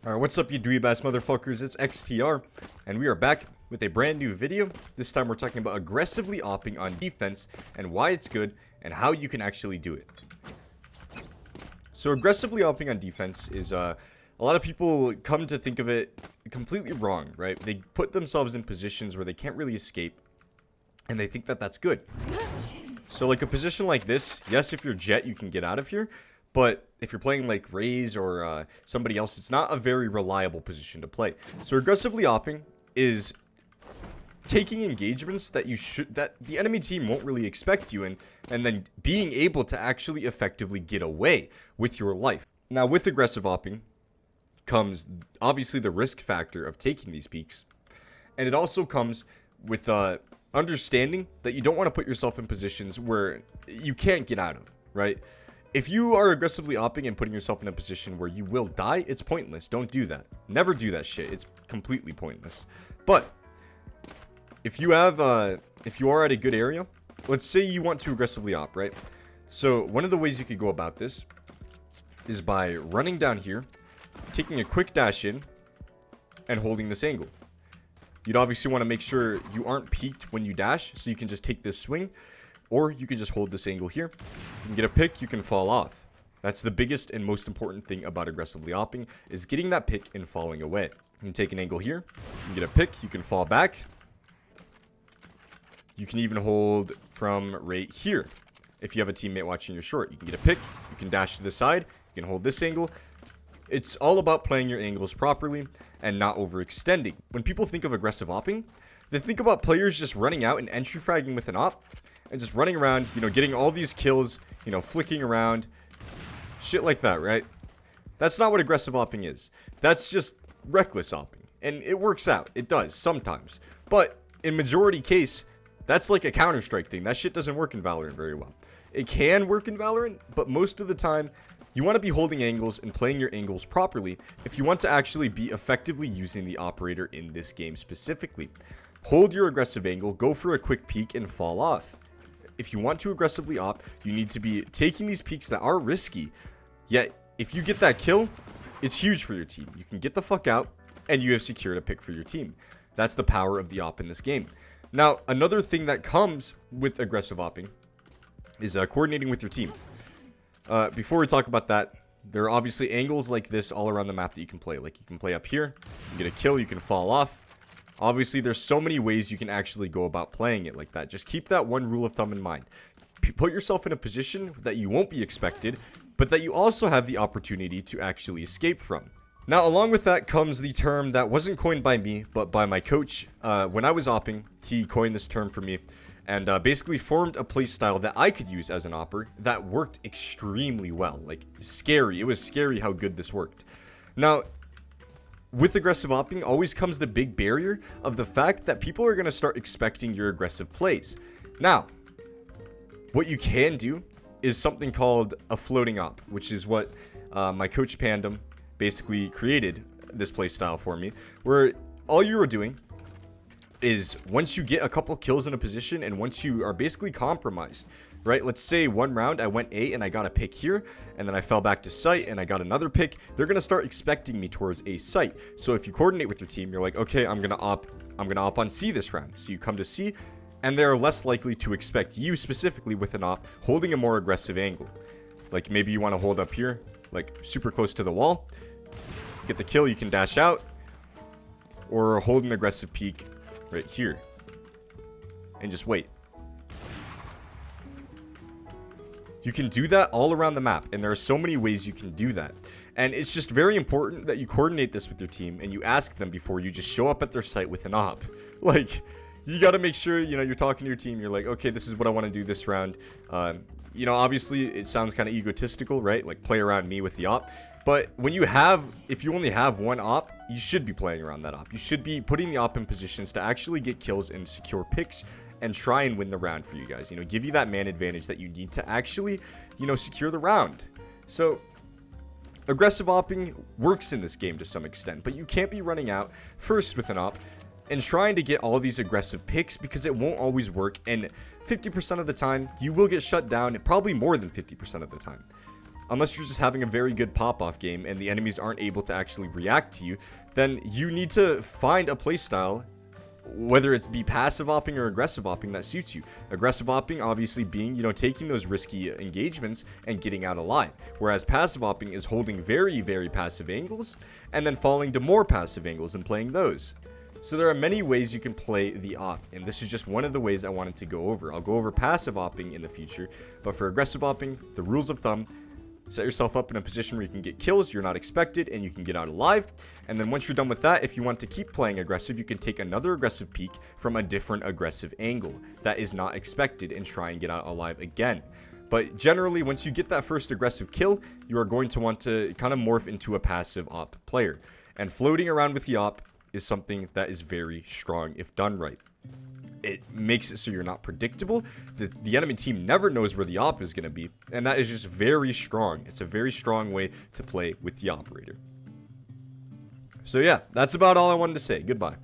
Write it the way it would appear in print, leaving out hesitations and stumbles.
Alright, what's up you dweeb-ass motherfuckers, it's XTR, and we are back with a brand new video. This time we're talking about aggressively opping on defense, and why it's good, and how you can actually do it. So aggressively opping on defense is, a lot of people come to think of it completely wrong, right? They put themselves in positions where they can't really escape, and they think that that's good. So like a position like this, yes, if you're Jet, you can get out of here. But if you're playing like Raze or somebody else, it's not a very reliable position to play. So aggressively opping is taking engagements that the enemy team won't really expect you in, and then being able to actually effectively get away with your life. Now with aggressive opping comes obviously the risk factor of taking these peaks, and it also comes with understanding that you don't want to put yourself in positions where you can't get out of, right? If you are aggressively opping and putting yourself in a position where you will die, it's pointless. Don't do that. Never do that shit. It's completely pointless. But if you are at a good area, let's say you want to aggressively op, right? So one of the ways you could go about this is by running down here, taking a quick dash in, and holding this angle. You'd obviously want to make sure you aren't peaked when you dash, so you can just take this swing. Or you can just hold this angle here. You can get a pick, you can fall off. That's the biggest and most important thing about aggressively opping, is getting that pick and falling away. You can take an angle here, you can get a pick, you can fall back. You can even hold from right here. If you have a teammate watching your short, you can get a pick, you can dash to the side, you can hold this angle. It's all about playing your angles properly and not overextending. When people think of aggressive opping, they think about players just running out and entry fragging with an op. And just running around, getting all these kills, flicking around. Shit like that, right? That's not what aggressive opping is. That's just reckless opping. And it works out. It does, sometimes. But in majority case, that's like a Counter-Strike thing. That shit doesn't work in Valorant very well. It can work in Valorant, but most of the time, you want to be holding angles and playing your angles properly if you want to actually be effectively using the operator in this game specifically. Hold your aggressive angle, go for a quick peek, and fall off. If you want to aggressively op, you need to be taking these peaks that are risky. Yet, if you get that kill, it's huge for your team. You can get the fuck out, and you have secured a pick for your team. That's the power of the op in this game. Now, another thing that comes with aggressive opping is coordinating with your team. Before we talk about that, there are obviously angles like this all around the map that you can play. Like, you can play up here, you get a kill, you can fall off. Obviously, there's so many ways you can actually go about playing it like that. Just keep that one rule of thumb in mind. Put yourself in a position that you won't be expected, but that you also have the opportunity to actually escape from. Now, along with that comes the term that wasn't coined by me, but by my coach. When I was opping, he coined this term for me, and basically formed a playstyle that I could use as an opper that worked extremely well. Like, scary. It was scary how good this worked. Now, with aggressive opping always comes the big barrier of the fact that people are going to start expecting your aggressive plays. Now, what you can do is something called a floating op, which is what my coach Pandem basically created this play style for me, where all you are doing is once you get a couple kills in a position and once you are basically compromised, right? Let's say one round I went A and I got a pick here, and then I fell back to site and I got another pick. They're going to start expecting me towards A site. So if you coordinate with your team, you're like, okay, I'm going to op on C this round. So you come to C, and they're less likely to expect you specifically with an op holding a more aggressive angle. Like maybe you want to hold up here, like super close to the wall, get the kill, you can dash out, or hold an aggressive peek right here and just wait. You can do that all around the map, and there are so many ways you can do that. And it's just very important that you coordinate this with your team and you ask them before you just show up at their site with an op. Like, you got to make sure, you're talking to your team. You're like, okay, this is what I want to do this round. Obviously, it sounds kind of egotistical, right? Like, play around me with the op. But if you only have one op, you should be playing around that op. You should be putting the op in positions to actually get kills and secure picks and try and win the round for you guys. Give you that man advantage that you need to actually, secure the round. So, aggressive opping works in this game to some extent, but you can't be running out first with an op and trying to get all these aggressive picks, because it won't always work, and 50% of the time, you will get shut down, probably more than 50% of the time. unless you're just having a very good pop-off game and the enemies aren't able to actually react to you, then you need to find a playstyle, whether it's be passive opping or aggressive opping, that suits you. Aggressive opping obviously being, taking those risky engagements and getting out alive, whereas passive opping is holding very, very passive angles and then falling to more passive angles and playing those. So there are many ways you can play the op, and this is just one of the ways I wanted to go over. I'll go over passive opping in the future, but for aggressive opping, the rules of thumb: set yourself up in a position where you can get kills you're not expected and you can get out alive. And then once you're done with that, if you want to keep playing aggressive, you can take another aggressive peek from a different aggressive angle that is not expected and try and get out alive again. But generally, once you get that first aggressive kill, you are going to want to kind of morph into a passive op player. And floating around with the op is something that is very strong if done right. It makes it so you're not predictable. The enemy team never knows where the op is going to be, and that is just very strong. It's a very strong way to play with the operator. So yeah, that's about all I wanted to say. Goodbye.